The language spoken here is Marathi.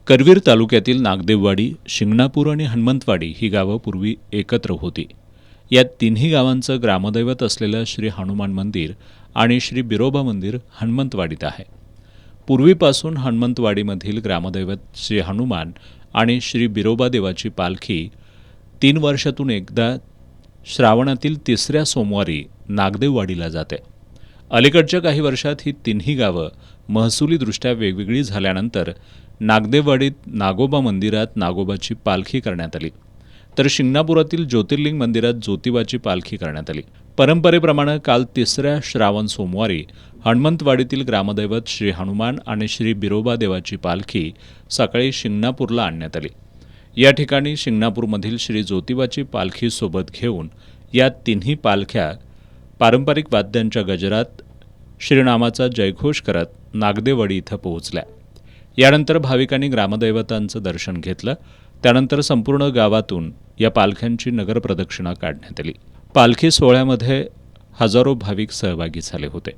करवीर तालुक्यातील नागदेववाडी, शिंगणापूर आणि हनुमंतवाडी ही गावं पूर्वी एकत्र होती. या तिन्ही गावांचं ग्रामदैवत असलेलं श्री हनुमान मंदिर आणि श्री बिरोबा मंदिर हनुमंतवाडीत आहे. पूर्वीपासून हनुमंतवाडीमधील ग्रामदैवत श्री हनुमान आणि श्री बिरोबा देवाची पालखी 3 वर्षातून एकदा श्रावणातील 3ऱ्या सोमवारी नागदेववाडीला जाते. अलीकडच्या काही वर्षात ही तिन्ही गावं महसुलीदृष्ट्या वेगवेगळी झाल्यानंतर नागदेववाडीत नागोबा मंदिरात नागोबाची पालखी करण्यात आली, तर शिंगणापुरातील ज्योतिर्लिंग मंदिरात ज्योतिबाची पालखी करण्यात आली. परंपरेप्रमाणे काल 3ऱ्या श्रावण सोमवारी हनुमंतवाडीतील ग्रामदैवत श्री हनुमान आणि श्री बिरोबा देवाची पालखी सकाळी शिंगणापूरला आणण्यात आली. या ठिकाणी शिंगणापूरमधील श्री ज्योतिबाची पालखी सोबत घेऊन या तिन्ही पालख्या पारंपरिक वाद्यांच्या गजरात श्रीनामाचा जयघोष करत नागदेववाडी इथं पोहोचल्या. यानंतर भाविकांनी ग्रामदैवतांचं दर्शन घेतलं. त्यानंतर संपूर्ण गावातून या पालख्यांची नगरप्रदक्षिणा काढण्यात आली. पालखी सोहळ्यामध्ये हजारो भाविक सहभागी झाले होते.